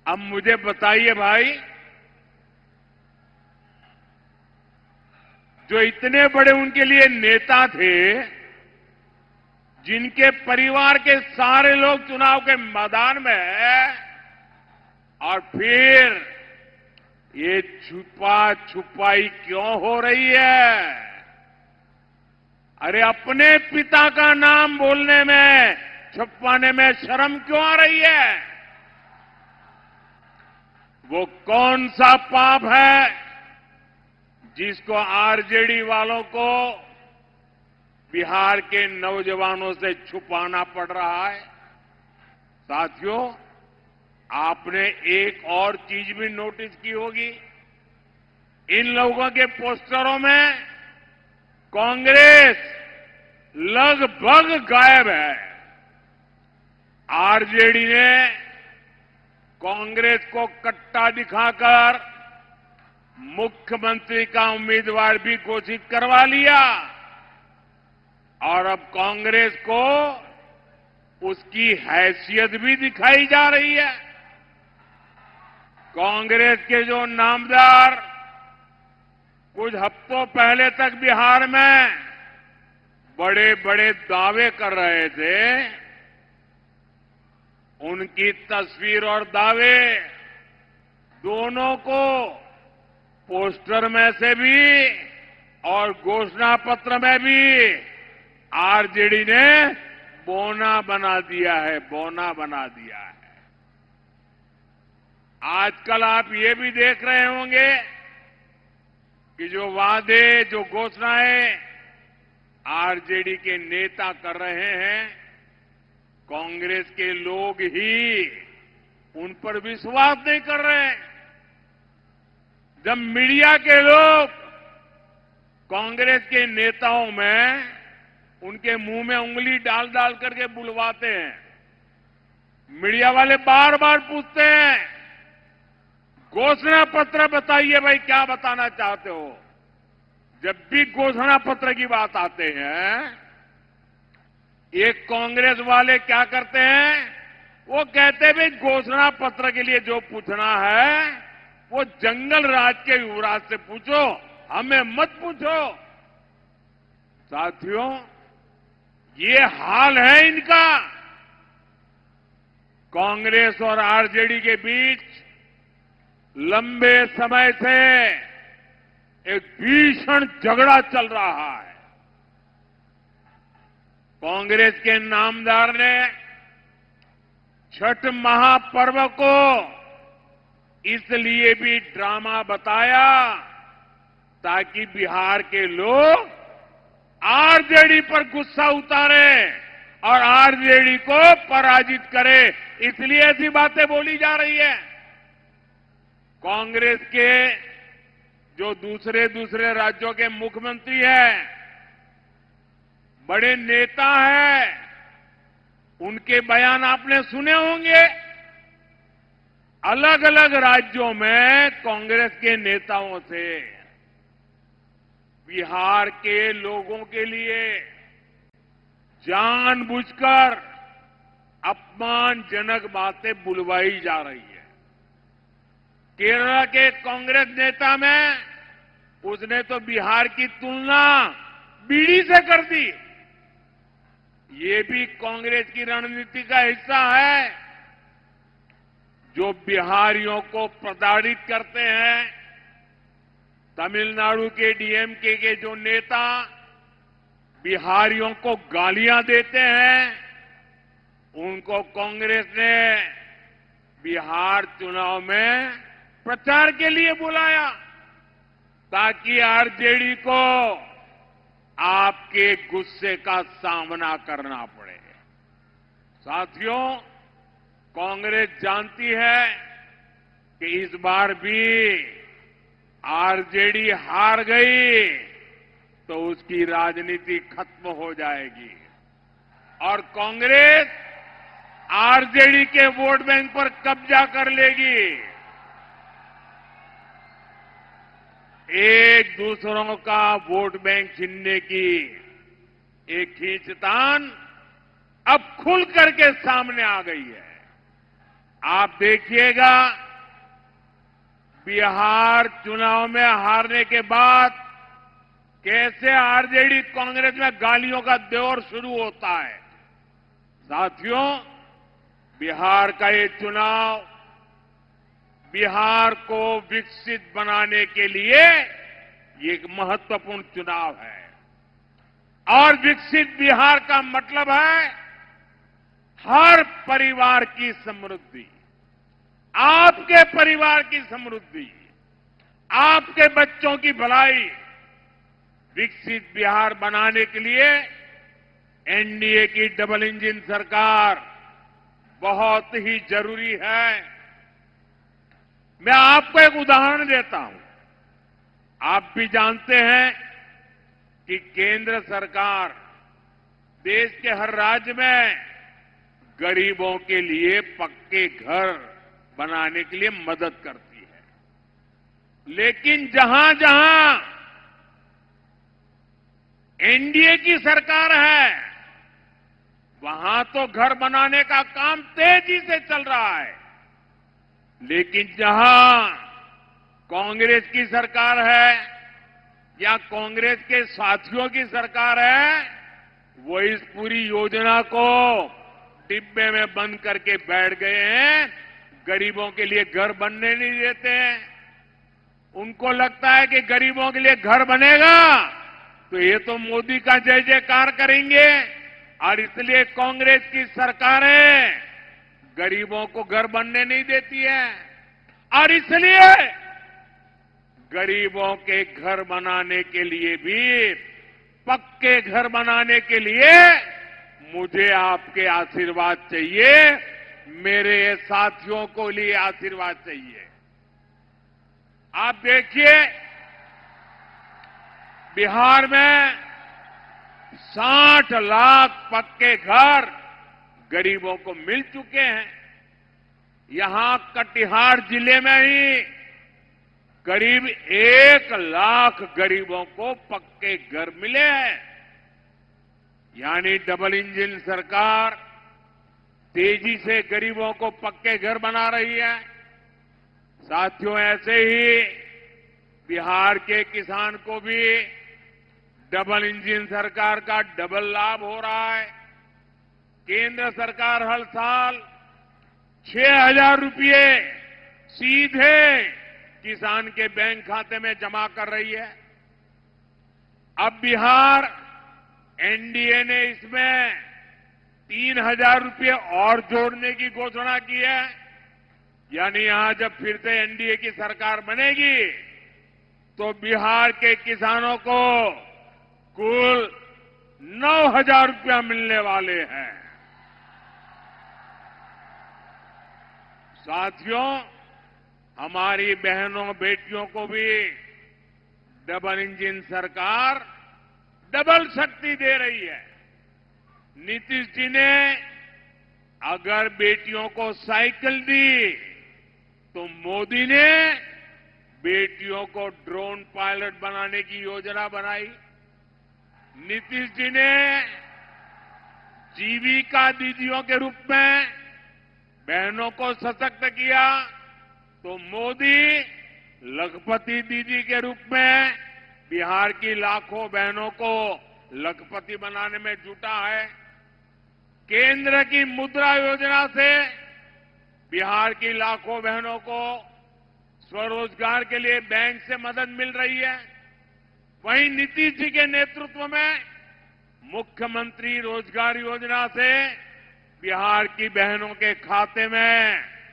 अब मुझे बताइए भाई, जो इतने बड़े उनके लिए नेता थे, जिनके परिवार के सारे लोग चुनाव के मैदान में हैं, और फिर ये छुपा छुपाई क्यों हो रही है? अरे अपने पिता का नाम बोलने में, छुपाने में शर्म क्यों आ रही है? वो कौन सा पाप है जिसको आरजेडी वालों को बिहार के नौजवानों से छुपाना पड़ रहा है? साथियों, आपने एक और चीज भी नोटिस की होगी। इन लोगों के पोस्टरों में कांग्रेस लगभग गायब है। आरजेडी ने कांग्रेस को कट्टा दिखाकर मुख्यमंत्री का उम्मीदवार भी घोषित करवा लिया, और अब कांग्रेस को उसकी हैसियत भी दिखाई जा रही है। कांग्रेस के जो नामदार कुछ हफ्तों पहले तक बिहार में बड़े बड़े दावे कर रहे थे, उनकी तस्वीर और दावे दोनों को पोस्टर में से भी और घोषणा पत्र में भी आरजेडी ने बौना बना दिया है, बौना बना दिया है। आजकल आप ये भी देख रहे होंगे कि जो वादे, जो घोषणाएं आरजेडी के नेता कर रहे हैं, कांग्रेस के लोग ही उन पर विश्वास नहीं कर रहे हैं। जब मीडिया के लोग कांग्रेस के नेताओं में उनके मुंह में उंगली डाल डाल करके बुलवाते हैं, मीडिया वाले बार बार पूछते हैं, घोषणा पत्र बताइए भाई, क्या बताना चाहते हो? जब भी घोषणा पत्र की बात आते हैं, ये कांग्रेस वाले क्या करते हैं? वो कहते हैं भाई घोषणा पत्र के लिए जो पूछना है वो जंगल राज के युवराज से पूछो, हमें मत पूछो। साथियों, ये हाल है इनका। कांग्रेस और आरजेडी के बीच लंबे समय से एक भीषण झगड़ा चल रहा है। कांग्रेस के नामदार ने छठ महापर्व को इसलिए भी ड्रामा बताया ताकि बिहार के लोग आरजेडी पर गुस्सा उतारे और आरजेडी को पराजित करे, इसलिए ऐसी बातें बोली जा रही है। कांग्रेस के जो दूसरे दूसरे राज्यों के मुख्यमंत्री हैं, बड़े नेता हैं, उनके बयान आपने सुने होंगे। अलग अलग राज्यों में कांग्रेस के नेताओं से बिहार के लोगों के लिए जानबूझकर अपमानजनक बातें बुलवाई जा रही है। केरल के कांग्रेस नेता में उसने तो बिहार की तुलना बीड़ी से कर दी। ये भी कांग्रेस की रणनीति का हिस्सा है। जो बिहारियों को प्रताड़ित करते हैं, तमिलनाडु के डीएमके के जो नेता बिहारियों को गालियां देते हैं, उनको कांग्रेस ने बिहार चुनाव में प्रचार के लिए बुलाया ताकि आरजेडी को आपके गुस्से का सामना करना पड़े। साथियों, कांग्रेस जानती है कि इस बार भी आरजेडी हार गई तो उसकी राजनीति खत्म हो जाएगी और कांग्रेस आरजेडी के वोट बैंक पर कब्जा कर लेगी। एक दूसरों का वोट बैंक छीनने की एक खींचतान अब खुल करके सामने आ गई है। आप देखिएगा, बिहार चुनाव में हारने के बाद कैसे आरजेडी कांग्रेस में गालियों का दौर शुरू होता है। साथियों, बिहार का ये चुनाव बिहार को विकसित बनाने के लिए ये एक महत्वपूर्ण चुनाव है। और विकसित बिहार का मतलब है हर परिवार की समृद्धि, आपके परिवार की समृद्धि, आपके बच्चों की भलाई। विकसित बिहार बनाने के लिए एनडीए की डबल इंजन सरकार बहुत ही जरूरी है। मैं आपको एक उदाहरण देता हूं। आप भी जानते हैं कि केंद्र सरकार देश के हर राज्य में गरीबों के लिए पक्के घर बनाने के लिए मदद करती है। लेकिन जहां जहां एनडीए की सरकार है, वहां तो घर बनाने का काम तेजी से चल रहा है। लेकिन जहां कांग्रेस की सरकार है या कांग्रेस के साथियों की सरकार है, वो इस पूरी योजना को डिब्बे में बंद करके बैठ गए हैं। गरीबों के लिए घर बनने नहीं देते हैं। उनको लगता है कि गरीबों के लिए घर बनेगा तो ये तो मोदी का जय जयकार करेंगे, और इसलिए कांग्रेस की सरकारें गरीबों को घर बनने नहीं देती है। और इसलिए गरीबों के घर बनाने के लिए भी, पक्के घर बनाने के लिए मुझे आपके आशीर्वाद चाहिए, मेरे साथियों को लिए आशीर्वाद चाहिए। आप देखिए, बिहार में 60 लाख पक्के घर गरीबों को मिल चुके हैं। यहां कटिहार जिले में ही करीब 1 लाख गरीबों को पक्के घर मिले हैं। यानी डबल इंजन सरकार तेजी से गरीबों को पक्के घर बना रही है। साथियों, ऐसे ही बिहार के किसान को भी डबल इंजन सरकार का डबल लाभ हो रहा है। केंद्र सरकार हर साल 6,000 रुपये सीधे किसान के बैंक खाते में जमा कर रही है। अब बिहार एनडीए ने इसमें 3,000 रुपये और जोड़ने की घोषणा की है। यानी यहां जब फिर से एनडीए की सरकार बनेगी तो बिहार के किसानों को कुल 9,000 रुपया मिलने वाले हैं। साथियों, हमारी बहनों बेटियों को भी डबल इंजन सरकार डबल शक्ति दे रही है। नीतीश जी ने अगर बेटियों को साइकिल दी तो मोदी ने बेटियों को ड्रोन पायलट बनाने की योजना बनाई। नीतीश जी ने जीविका दीदियों के रूप में बहनों को सशक्त किया तो मोदी लखपति दीदी के रूप में बिहार की लाखों बहनों को लखपति बनाने में जुटा है। केंद्र की मुद्रा योजना से बिहार की लाखों बहनों को स्वरोजगार के लिए बैंक से मदद मिल रही है। वहीं नीतीश जी के नेतृत्व में मुख्यमंत्री रोजगार योजना से बिहार की बहनों के खाते में